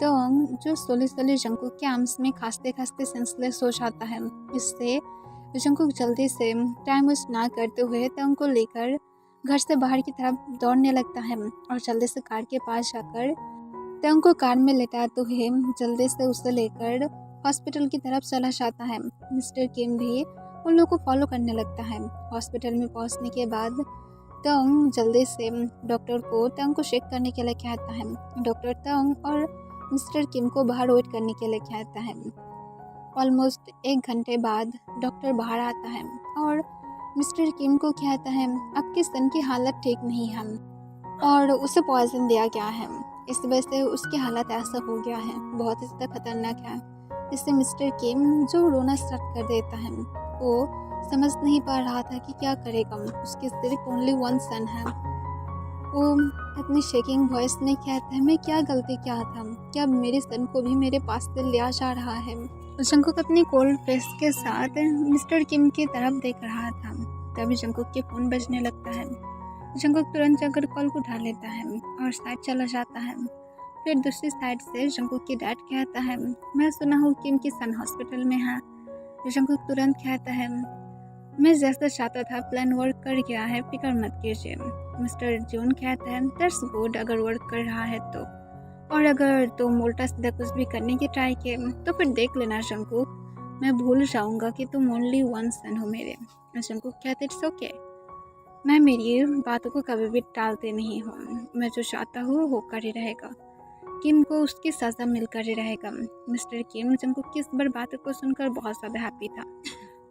तंग जो स्लोली जंकुक के आर्म्स में खांसते खांसते सेंसलेस हो जाता है। इससे जंकुक जल्दी से टाइम वेस्ट ना करते हुए तंग को लेकर घर से बाहर की तरफ दौड़ने लगता है और जल्दी से कार के पास जाकर तंग को कार में लेटाते हुए जल्दी से उसे लेकर हॉस्पिटल की तरफ चला जाता है। मिस्टर किम भी उन लोगों को फॉलो करने लगता है। हॉस्पिटल में पहुंचने के बाद तंग जल्दी से डॉक्टर को तंग को चेक करने के लिए कहता है। डॉक्टर तंग और मिस्टर किम को बाहर वेट करने के लिए कहता है। ऑलमोस्ट 1 घंटे बाद डॉक्टर बाहर आता है और मिस्टर किम को कहता है आपके सन की हालत ठीक नहीं है और उसे पॉइजन दिया गया है, इस वजह से उसकी हालत ऐसा हो गया है, बहुत ही ज़्यादा खतरनाक है। इससे मिस्टर किम जो रोना स्टार्ट कर देता है। वो समझ नहीं पा रहा था कि क्या करेगा, उसके सिर्फ ओनली 1 सन है। वो अपनी शेकिंग वॉइस में कहता है मैं क्या गलती किया था, क्या मेरे सन को भी मेरे पास से लिया जा रहा है। जंकुक अपनी कोल्ड फेस के साथ मिस्टर किम की तरफ देख रहा था। तभी जंकुक के फ़ोन बजने लगता है। जंकुक तुरंत जाकर कॉल को उठा लेता है और साइड चला जाता है। फिर दूसरी साइड से जंकुक की डैड कहता है मैं सुना हूँ किम की सन हॉस्पिटल में है। जंकुक तुरंत कहता है मैं जैसा चाहता था प्लान वर्क कर गया है, फिक्र मत कीजिए। मिस्टर जून कहता है दैट्स गुड, अगर वर्क कर रहा है तो। और अगर तुम उल्टा सीधा कुछ भी करने की ट्राई किए तो फिर देख लेना जंकुक, मैं भूल जाऊंगा कि तुम ओनली वन सन हो मेरे। जंकुक कहते इट्स ओके, मैं मेरी बातों को कभी भी टालते नहीं हूँ, मैं जो चाहता हूँ वो कर ही रहेगा। किम को उसकी सज़ा मिलकर ही रहेगा। मिस्टर किम जंकुक की इस बार बातों को सुनकर बहुत ज़्यादा हैप्पी था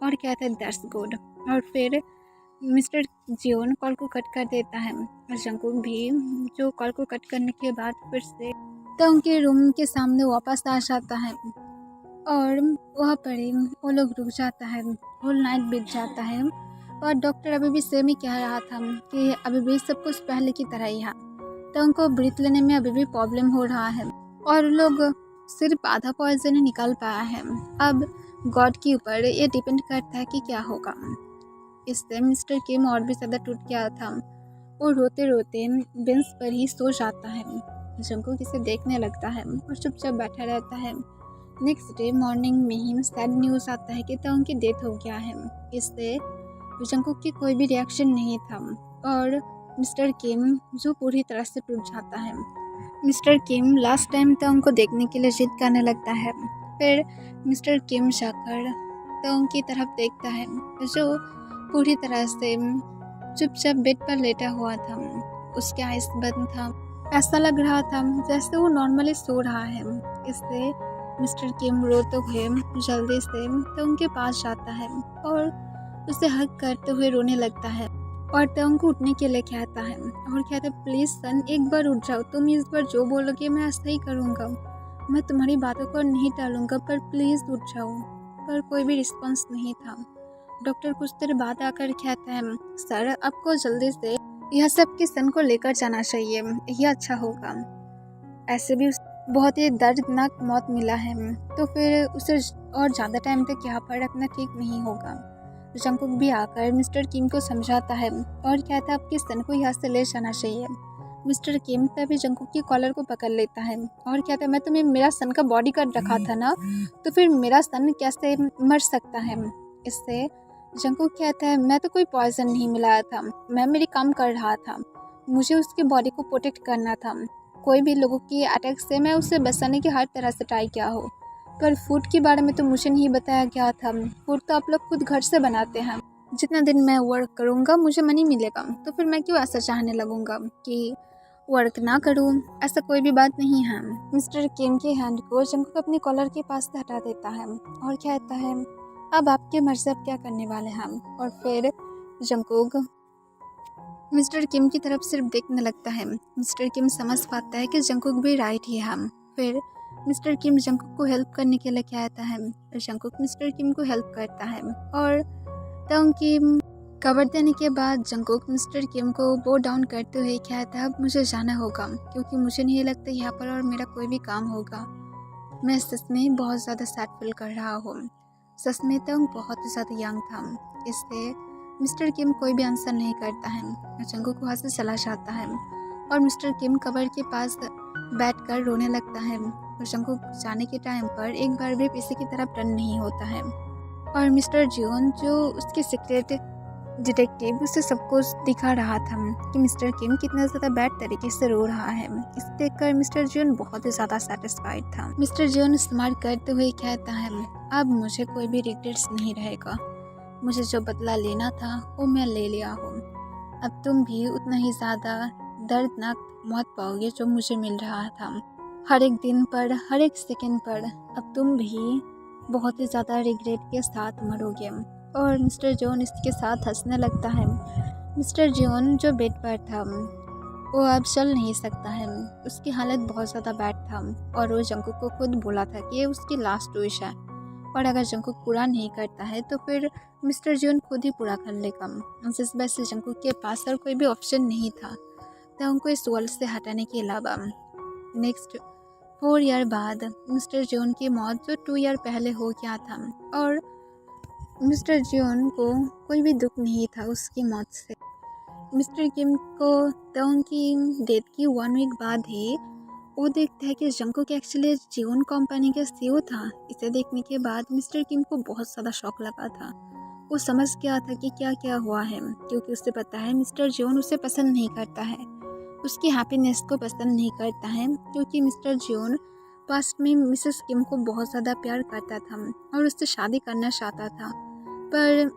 और कहता है दैट्स गुड। और फिर मिस्टर जियोन कॉल को कट कर देता है और जंकुक भी जो कॉल को कट करने के बाद फिर से तो उनके रूम के सामने वापस आ जाता है और वहाँ पर ही वो लोग रुक जाता है। होल नाइट बीत जाता है और डॉक्टर अभी भी सेम ही कह रहा था कि अभी भी सब कुछ पहले की तरह ही है, तो उनको ब्रीथ लेने में अभी भी प्रॉब्लम हो रहा है और लोग सिर्फ आधा पॉइजन ही निकाल पाया है। अब गॉड के ऊपर ये डिपेंड करता है कि क्या होगा। इससे मिस्टर किम और भी ज़्यादा टूट गया था और रोते रोते बेंच पर ही सो जाता है। जंकुक इसे देखने लगता है और चुपचाप बैठा रहता है। नेक्स्ट डे मॉर्निंग में ही सैड न्यूज़ आता है कि तंग की डेथ हो गया है। इससे जंकुक की कोई भी रिएक्शन नहीं था और मिस्टर किम जो पूरी तरह से टूट जाता है। मिस्टर किम लास्ट टाइम तंग को देखने के लिए जिद करने लगता है। फिर मिस्टर किम जाकर तंग की तरफ देखता है जो पूरी तरह से चुपचाप बेड पर लेटा हुआ था। उसके आइज बंद था, ऐसा लग रहा था जैसे वो नॉर्मली सो रहा है। इससे मिस्टर किम रोते हुए जल्दी से तंग के पास जाता है और उसे हग करते हुए रोने लगता है और तंग को उठने के लिए कहता है और कहता है प्लीज़ सन एक बार उठ जाओ, तुम इस बार जो बोलोगे मैं ऐसा ही करूँगा, मैं तुम्हारी बातों को नहीं टालूंगा, पर प्लीज़ उठ जाओ। पर कोई भी रिस्पॉन्स नहीं था। डॉक्टर कुछ देर बाद आकर कहता है सर आपको जल्दी से यह सब के सन को लेकर जाना चाहिए, यह अच्छा होगा, ऐसे भी बहुत ही दर्दनाक मौत मिला है, तो फिर उसे और ज़्यादा टाइम तक यहाँ पर रखना ठीक नहीं होगा। जंकुक भी आकर मिस्टर किम को समझाता है और कहता है आपके सन को यहाँ से ले जाना चाहिए। मिस्टर किम तभी जंकुक की कॉलर को पकड़ लेता है और कहता है मैं तुम्हें मेरा सन का बॉडी गार्ड रखा था ना, तो फिर मेरा सन कैसे मर सकता है। इससे जंकुक कहता है मैं तो कोई पॉइजन नहीं मिलाया था, मैं मेरी काम कर रहा था, मुझे उसके बॉडी को प्रोटेक्ट करना था, कोई भी लोगों की अटैक से मैं उसे बचाने की हर तरह से ट्राई किया हो, पर फूड के बारे में तो मुझे नहीं बताया गया था, फूड तो आप लोग खुद घर से बनाते हैं, जितना दिन मैं वर्क करूँगा मुझे मनी मिलेगा, तो फिर मैं क्यों ऐसा चाहने लगूँगा कि वर्क ना करूँ, ऐसा कोई भी बात नहीं है। मिस्टर किम के हैंड को जंकुक अपने कॉलर के पास से हटा देता है और कहता है अब आपके मर्जी आप क्या करने वाले हैं। और फिर जंकुक मिस्टर किम की तरफ सिर्फ देखने लगता है। मिस्टर किम समझ पाता है कि जंकुक भी राइट ही है। फिर मिस्टर किम जंकुक को हेल्प करने के लिए कहता है और जंकुक मिस्टर किम को हेल्प करता है और तंग किम कवर देने के बाद जंकुक मिस्टर किम को बो डाउन करते हुए कहता है अब मुझे जाना होगा क्योंकि मुझे नहीं लगता यहाँ पर और मेरा कोई भी काम होगा, मैं सच में बहुत ज़्यादा सैड फील कर रहा हूँ। सच में तंग बहुत ही ज़्यादा यंग था। इससे मिस्टर किम कोई भी आंसर नहीं करता है। जंकुक वहाँ से चला जाता है और मिस्टर किम कबर के पास बैठकर रोने लगता है और जंकुक जाने के टाइम पर एक बार भी पीछे की तरफ टर्न नहीं होता है। और मिस्टर जियोन जो उसके सीक्रेट डिटेक्टिव उसे सब कुछ दिखा रहा था कि मिस्टर किम कितना ज़्यादा बैड तरीके से रो रहा है। इसे देखकर मिस्टर जियोन बहुत ही ज़्यादा सेटिस्फाइड था। मिस्टर जियोन स्मार्ट करते हुए कहता है अब मुझे कोई भी रिग्रेट्स नहीं रहेगा, मुझे जो बदला लेना था वो मैं ले लिया हूँ, अब तुम भी उतना ही ज़्यादा दर्दनाक मौत पाओगे जो मुझे मिल रहा था। हर एक दिन पर हर एक सेकंड पर अब तुम भी बहुत ही ज़्यादा रिग्रेट के साथ मरोगे। और मिस्टर जॉन इसके साथ हंसने लगता है। मिस्टर जॉन जो बेड पर था वो अब चल नहीं सकता है, उसकी हालत बहुत ज़्यादा बैड था और वो जंकुक को खुद बोला था कि ये उसकी लास्ट विश है और अगर जंकुक पूरा नहीं करता है तो फिर मिस्टर जॉन खुद ही पूरा कर लेगा। जिस वजह से जंकुक के पास और कोई भी ऑप्शन नहीं था तो उनको इस वर्ल्ड से हटाने के अलावा। नेक्स्ट 4 ईयर बाद मिस्टर जॉन की मौत जो 2 ईयर पहले हो गया था और मिस्टर जियोन को कोई भी दुख नहीं था उसकी मौत से। मिस्टर किम को तंग की डेथ की 1 वीक बाद ही वो देखता है कि जंकुक एक्चुअली जियोन कंपनी का सीईओ था। इसे देखने के बाद मिस्टर किम को बहुत ज़्यादा शॉक लगा था। वो समझ गया था कि क्या क्या हुआ है क्योंकि उसे पता है मिस्टर जियोन उसे पसंद नहीं करता है उसकी हैप्पीनेस को पसंद नहीं करता है, क्योंकि मिस्टर जियोन पास्ट में मिसेस किम को बहुत ज़्यादा प्यार करता था और उससे शादी करना चाहता था। पर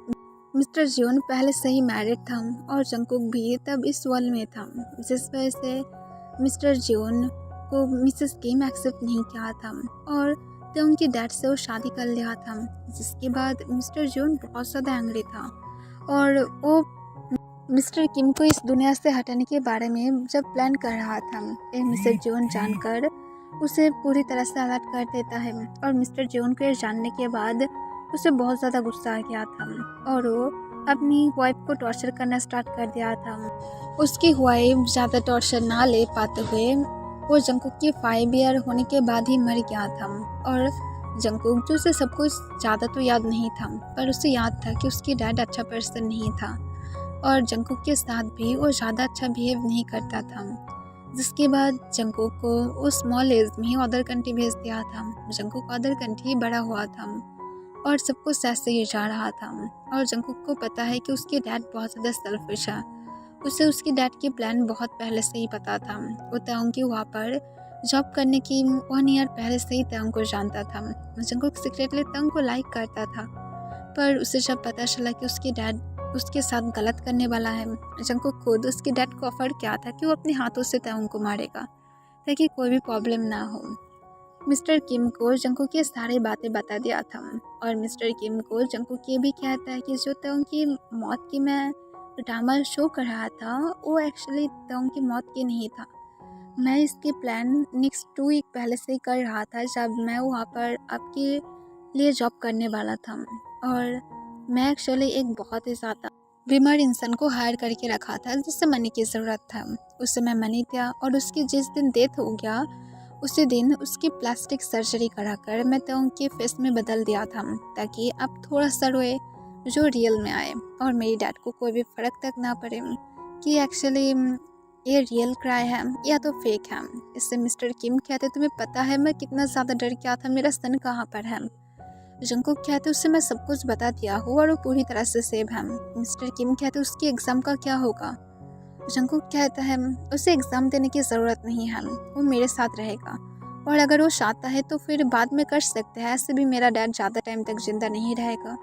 मिस्टर जियोन पहले से ही मैरिड था और जंगकुक भी तब इस वर्ल्ड में था, जिस वजह से मिस्टर जियोन को मिसेस किम एक्सेप्ट नहीं किया था और तो उनके डैड से वो शादी कर लिया था। जिसके बाद मिस्टर जियोन बहुत ज़्यादा एंग्री था और वो मिस्टर किम को इस दुनिया से हटाने के बारे में जब प्लान कर रहा था, मिस्टर जियोन जानकर उसे पूरी तरह से अलर्ट कर देता है और मिस्टर जियोन को जानने के बाद उसे बहुत ज़्यादा गुस्सा आ गया था और वो अपनी वाइफ को टॉर्चर करना स्टार्ट कर दिया था। उसकी वाइफ ज़्यादा टॉर्चर ना ले पाते हुए वो जंगकुक के 5 ईयर होने के बाद ही मर गया था और जंगकुक जो उसे सब कुछ ज़्यादा तो याद नहीं था, पर उसे याद था कि उसकी डैड अच्छा पर्सन नहीं था और जंगकुक के साथ भी वो ज़्यादा अच्छा बिहेव नहीं करता था। जिसके बाद जंगकुक को उस स्मॉल एज में ही अदर कंट्री भेज दिया था। जंगकुक अदर कंट्री बड़ा हुआ था और सब कुछ ऐसे ही जा रहा था और जंगकुक को पता है कि उसके डैड बहुत ज़्यादा सेल्फिश है। उसे उसके डैड की प्लान बहुत पहले से ही पता था। वो ताओंग की वहाँ पर जॉब करने की 1 ईयर पहले से ही ताओंग को जानता था। जंगकुक सीक्रेटली ताओंग को लाइक करता था, पर उसे जब पता चला कि उसके डैड उसके साथ गलत करने वाला है, जंगकुक खुद उसके डैड को ऑफर किया था कि वो अपने हाथों से ताओंग को मारेगा ताकि कोई भी प्रॉब्लम ना हो। मिस्टर किम को जंगकुक ये सारी बातें बता दिया था और मिस्टर किम को जंगकुक ये भी कहता है कि जो ताओंग की मौत की मैं ड्रामा शो कर रहा था वो एक्चुअली ताओंग की मौत की नहीं था। मैं इसके प्लान नेक्स्ट 2 वीक पहले से ही कर रहा था, जब मैं वहाँ पर आपके लिए जॉब करने वाला था और मैं एक्चुअली एक बहुत ही ज़्यादा बीमार इंसान को हायर करके रखा था जिससे मनी की ज़रूरत था। उस समय मनी था और उसकी जिस दिन डेथ हो गया उसी दिन उसकी प्लास्टिक सर्जरी कराकर मैं तो उनके फेस में बदल दिया था ताकि अब थोड़ा सा रोए जो रियल में आए और मेरी डैड को कोई भी फ़र्क तक ना पड़े कि एक्चुअली ये रियल क्राई है या तो फेक है। इससे मिस्टर किम कहते तुम्हें पता है मैं कितना ज़्यादा डर गया था, मेरा सन कहाँ पर है। जंगकुक कहते उससे मैं सब कुछ बता दिया हूँ और वो पूरी तरह से सेफ है। मिस्टर किम कहते उसकी एग्ज़ाम का क्या होगा। जंगकुक कहता है उसे एग्ज़ाम देने की ज़रूरत नहीं है, वो मेरे साथ रहेगा और अगर वो चाहता है तो फिर बाद में कर सकते हैं। ऐसे भी मेरा डैड ज़्यादा टाइम तक ज़िंदा नहीं रहेगा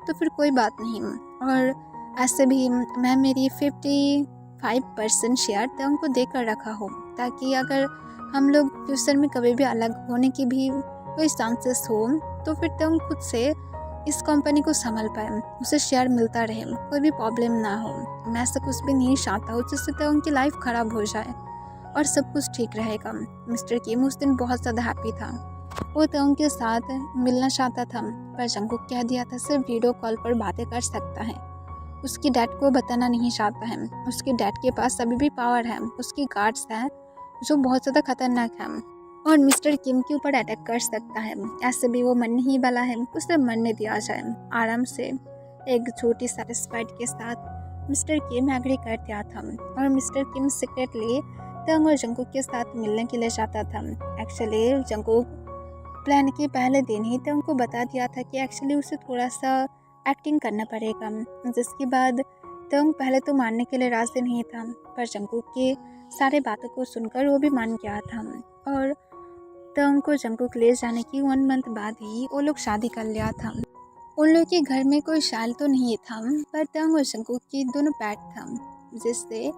तो फिर कोई बात नहीं। और ऐसे भी मैं मेरी 55% शेयर ताओंग को देकर रखा हो ताकि अगर हम लोग फ्यूचर में कभी भी अलग होने की भी कोई चांसेस हो तो फिर ताओंग खुद से इस कंपनी को संभाल पाए, उसे शेयर मिलता रहे, कोई भी प्रॉब्लम ना हो। मैं ऐसा कुछ भी नहीं चाहता हूँ जिससे ताओंग की लाइफ ख़राब हो जाए और सब कुछ ठीक रहेगा। मिस्टर किम उस दिन बहुत ज़्यादा हैप्पी था, वो ताओंग के साथ मिलना चाहता था, पर जंगकुक कह दिया था सिर्फ वीडियो कॉल पर बातें कर सकता है, उसकी डैड को बताना नहीं चाहता है। उसके डैड के पास अभी भी पावर है, उसकी गार्ड्स हैं जो बहुत ज़्यादा खतरनाक है और मिस्टर किम के ऊपर अटैक कर सकता है। ऐसे भी वो मरने ही वाला है, उसे मरने दिया जाए आराम से। एक छोटी सेटिस्फाइड के साथ मिस्टर किम एग्री कर दिया था और मिस्टर किम सीक्रेटली ताओंग और जंगकुक के साथ मिलने के लिए जाता था। एक्चुअली जंगकुक प्लान के पहले दिन ही ताओंग को बता दिया था कि एक्चुअली उसे थोड़ा सा एक्टिंग करना पड़ेगा। जिसके बाद ताओंग पहले तो मानने के लिए राज़ी नहीं था, पर जंगकुक के सारे बातों को सुनकर वो भी मान गया था और ताओंग को जंगकुक ले जाने की 1 मंथ बाद ही वो लोग शादी कर लिया था। उन लोग के घर में कोई शाल तो नहीं था, पर ताओंग और जंगकुक की दोनों पेट था जिससे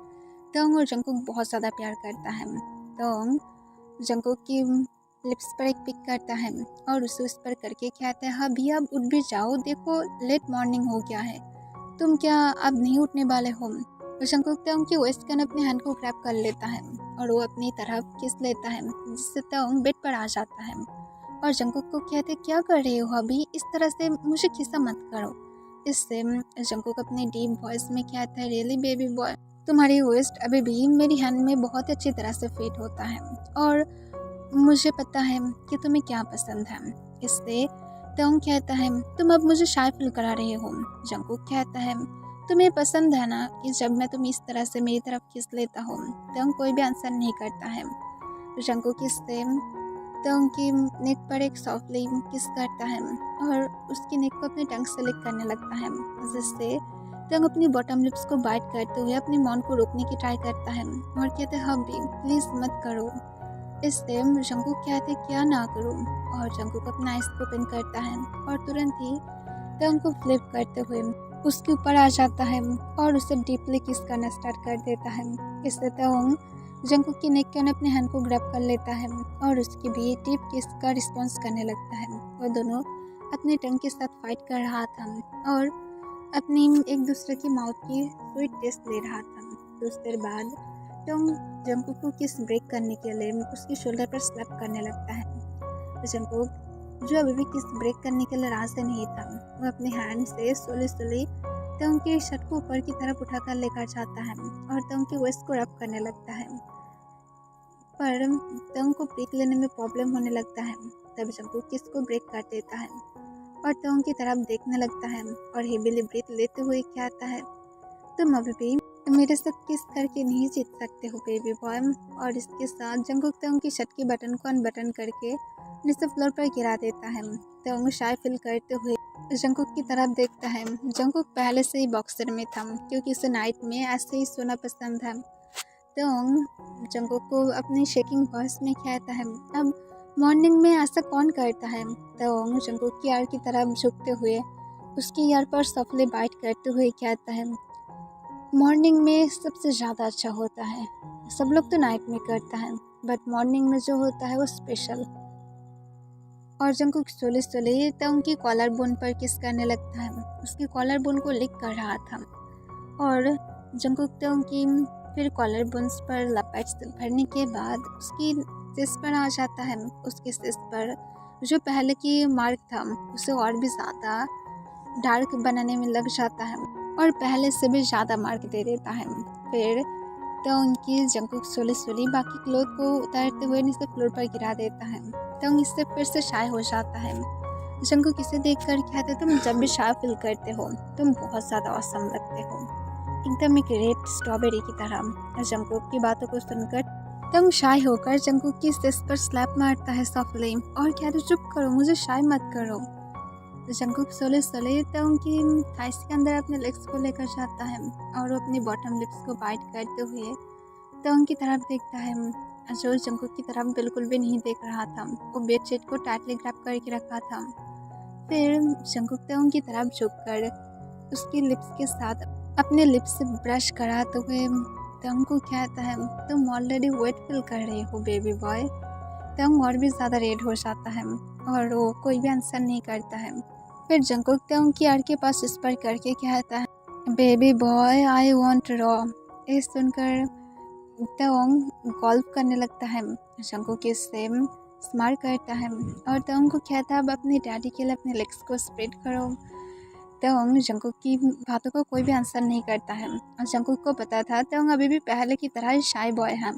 ताओंग और जंगकुक बहुत ज़्यादा प्यार करता है। ताओंग जंगकुक की लिप्स पर एक पिक करता है और उसे उस पर करके कहता है हाँ भैया अब उठ भी जाओ, देखो लेट मॉर्निंग हो गया है, तुम क्या अब नहीं उठने वाले हो। जंगकुक ताओंग की वेस्ट गन अपने हैंड को ग्रैब कर लेता है और वो अपनी तरफ किस लेता है जिससे ताओंग बेड पर आ जाता है और जंगकुक को कहते क्या कर रहे हो अभी, इस तरह से मुझे किस्सा मत करो। इससे जंगकुक अपने डीप वॉइस में कहता है रियली बेबी बॉय, तुम्हारी वेस्ट अभी भी मेरी हैंड में बहुत अच्छी तरह से फिट होता है और मुझे पता है कि तुम्हें क्या पसंद है। इससे ताओंग कहता है तुम अब मुझे शाय फील करा रहे हो। जंगकुक कहता है तुम्हें पसंद है ना कि जब मैं तुम इस तरह से मेरी तरफ किस लेता हूँ। ताओंग कोई भी आंसर नहीं करता है। जंगकुक इससे ताओंग की नेक पर एक सॉफ्टली किस करता है और उसकी नेक को अपने टंग से लिक करने लगता है जिससे तंग अपनी बॉटम लिप्स को बाइट करते हुए अपनी मौन को रोकने की ट्राई करता है और कहते हैं हबी प्लीज मत करो। इससे जंकुक कहते क्या ना करो, और जंकुक अपना आइस को ओपन करता है और तुरंत ही तंग को फ्लिप करते हुए उसके ऊपर आ जाता है और उसे डीपली किस करना स्टार्ट कर देता है। इससे तंग जंकुक की नेक के अपने हैंड को ग्रैब कर लेता है और उसकी भी डीप किस का रिस्पॉन्स करने लगता है। वो दोनों अपने टंग के साथ फाइट कर रहा था और अपनी एक दूसरे की माउथ की स्वीट टेस्ट ले रहा था। कुछ देर बाद टंग जंकुक को किस ब्रेक करने के लिए उसकी शोल्डर पर स्लैप करने लगता है। जंकुक जो अभी भी किस ब्रेक करने के लिए रास्ते नहीं था, वो अपने हैंड से स्लोली तंग की शर्ट को ऊपर की तरफ उठाकर लेकर जाता है और तंग की वेस्ट को रब करने लगता है, पर तंग को ब्रेक लेने में प्रॉब्लम होने लगता है। तब जंकुक किस को ब्रेक कर देता है और तंग की तरफ देखने लगता है और हेवीली ब्रेथ लेते हुए कहता है तुम अभी भी मेरे साथ किस करके नहीं जीत सकते हो बेबी बॉय। और इसके साथ जंकुक तंग की शर्ट के बटन को अनबटन करके नीचे फ्लोर पर गिरा देता है। तंग शाय फील करते हुए जंकुक की तरफ देखता है। जंकुक पहले से ही बॉक्सर में था क्योंकि उसे नाइट में ऐसे ही सोना पसंद था। तंग जंकुक को अपनी शेकिंग वॉइस में कहता है अब मॉर्निंग में ऐसा कौन करता है। तंग जंकुक की यार की तरफ झुकते हुए उसकी यार पर सफले बाइट करते हुए कहता है मॉर्निंग में सबसे ज़्यादा अच्छा होता है। सब लोग तो नाइट में करता है बट मॉर्निंग में जो होता है वो स्पेशल। और जंकुक स्लोली तंग की कॉलर बोन पर किस करने लगता है। उसकी कॉलर बोन को लिक कर रहा था और जंकुक तंग की फिर कॉलर बोन्स पर लपेट्स भरने के बाद उसकी चेस्ट पर आ जाता है। उसके चेस्ट पर जो पहले की मार्क था उसे और भी ज़्यादा डार्क बनाने में लग जाता है और पहले से भी ज़्यादा मार्क दे देता है। फिर तो उनकी जंकुक स्लोली बाकी क्लोथ को उतारते हुए नीचे फ्लोर पर गिरा देता है। तो इससे फिर से शाय हो जाता है। जंकुक इसे देख कर कहते तुम जब भी शाय फील करते हो तुम बहुत ज़्यादा औसम लगते हो, एकदम एक रेड स्ट्रॉबेरी की तरह। जंकुक की बातों को सुनकर तंग शाय होकर जंकुक की चेस्ट पर स्लैप मारता है सॉफ्टली और कहते चुप करो, मुझे शाय मत करो। जंकुक स्लोली तंग की थाइस के अंदर अपने लेग्स को लेकर जाता है और वो अपनी बॉटम लिप्स को बाइट करते हुए तंग की तरफ देखता है, जो जंकुक की तरफ बिल्कुल भी नहीं देख रहा था। वो बेडशीट को टाइटली ग्रैब करके रखा था। फिर जंकुक तंग की तरफ झुककर उसकी लिप्स के साथ अपने लिप्स से ब्रश कराते हुए तंग को कहता है तुम ऑलरेडी वेट फील कर रहे हो बेबी बॉय। तंग और भी ज़्यादा रेड हो जाता है और वो कोई भी आंसर नहीं करता है। फिर जंकुक तंग की आड़ के पास विस्पर करके कहता है baby boy I want raw. ये सुनकर तंग गॉल्फ करने लगता है। जंकुक इससे स्माइल करता है और तंग को कहता है अब अपने डैडी के लिए अपने लेग्स को स्प्रेड करो। तंग जंकुक की बातों को कोई भी आंसर नहीं करता है और जंकुक को पता था तंग अभी भी पहले की तरह ही शाय बॉय है।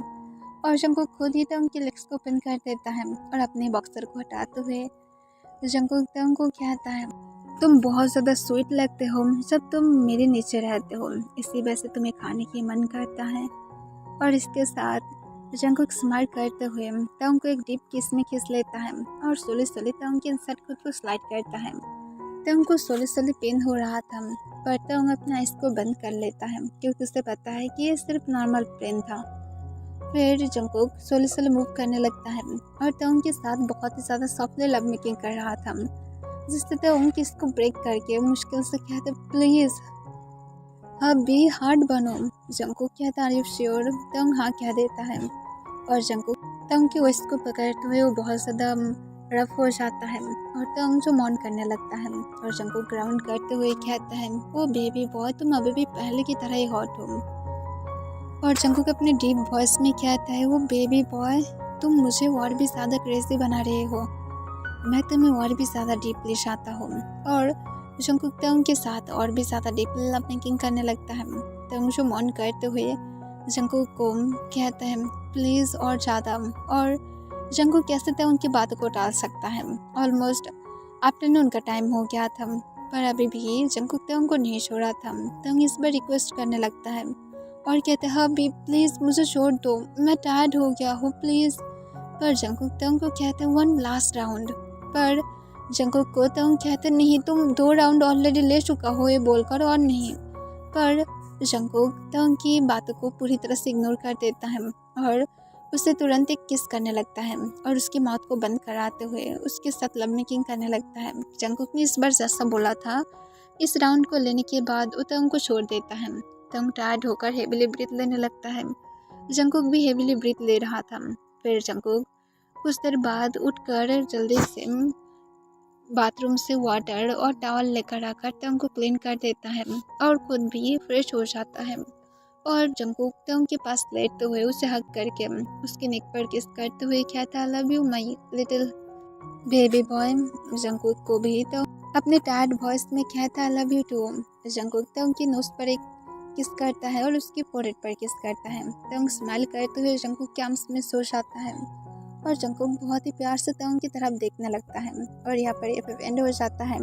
और जंकुक खुद ही तंग के लेग्स को पिन कर देता है और अपने बॉक्सर को हटाते हुए जंकुक तंग को कहता है तुम बहुत ज़्यादा स्वीट लगते हो जब तुम मेरे नीचे रहते हो, इसी वजह से तुम्हें खाने की मन करता है। और इसके साथ जंकुक स्माइल करते हुए तंग को एक डीप किस में खींच लेता है और स्लोली तंग के इंसाइड खुद को स्लाइड करता है। तंग को स्लोली पेन हो रहा था पर तंग अपना आइस को बंद कर लेता है क्योंकि उसे पता है कि ये सिर्फ नॉर्मल पेन था। फिर जंकुक स्लोली मूव करने लगता है और तंग के साथ बहुत ही ज़्यादा सॉफ्टली लव मेकिंग कर रहा था, जिससे तंग किसको ब्रेक करके मुश्किल से कहते प्लीज़ अब भी हार्ड बनो। जंकुक कहता आर यू श्योर। तंग हाँ कह देता है और जंकुक तंग की वेस्ट को पकड़ते हुए वो बहुत ज़्यादा रफ हो जाता है और तंग जो मौन करने लगता है और जंकुक ग्राउंड करते हुए कहता है वो बेबी बॉय तुम अभी भी पहले की तरह ही हॉट हो। और जंकुक अपने डीप वॉइस में कहता है वो बेबी बॉय तुम मुझे और भी ज़्यादा क्रेजी बना रहे हो, मैं तुम्हें और भी ज़्यादा डीपली चाहता हूँ। और जंकुक तंग के साथ और भी ज़्यादा डीपली लव मेकिंग करने लगता है। तंग जो मौन करते हुए जंकुक को कहता है प्लीज़ और ज़्यादा। और जंकुक कैसे तंग उनकी बातों को टाल सकता है। ऑलमोस्ट आफ्टरनून का टाइम हो गया था पर अभी भी जंकुक तंग को नहीं छोड़ा था। तंग इस बार रिक्वेस्ट करने लगता है और कहते हैं अभी प्लीज़ मुझे छोड़ दो, मैं टायर्ड हो गया हूँ प्लीज़। पर जंकुक तंग को कहते हैं वन लास्ट राउंड। पर जंकुक को तंग कहते नहीं तुम 2 राउंड ऑलरेडी ले चुका हो ये बोलकर और नहीं। पर जंगकुक तंग की बातों को पूरी तरह से इग्नोर कर देता है और उसे तुरंत एक किस करने लगता है और उसकी मौत को बंद कराते हुए उसके साथ लव मेकिंग करने लगता है। जंगकुक ने इस बार जैसा बोला था, इस राउंड को लेने के बाद वो तंग को छोड़ देता है। तंग टायर्ड होकर हेविली ब्रीथ लेने लगता है। जंगकुक भी हेविली ब्रीथ ले रहा था। फिर जंगकुक कुछ देर बाद उठकर जल्दी से बाथरूम से वाटर और टॉवल लेकर आकर तंग को क्लीन कर देता है और खुद भी फ्रेश हो जाता है। और जंगकुक तंग के पास लेटते हुए उसे हग करके उसके नेक पर किस करते हुए कहता, love you my little baby boy. Jungkook को भी तो अपने टायर्ड वॉइस में कहता, लव यू टू। जंगकुक तंग की नोज पर एक किस करता है और उसकी फोrehead पर किस करता है। तंग स्माइल करते हुए जंगकुक के आर्म्स में सो जाता है और जंगकुक बहुत ही प्यार से तंग की तरफ देखने लगता है और यहाँ पर एपिसोड एंड हो जाता है।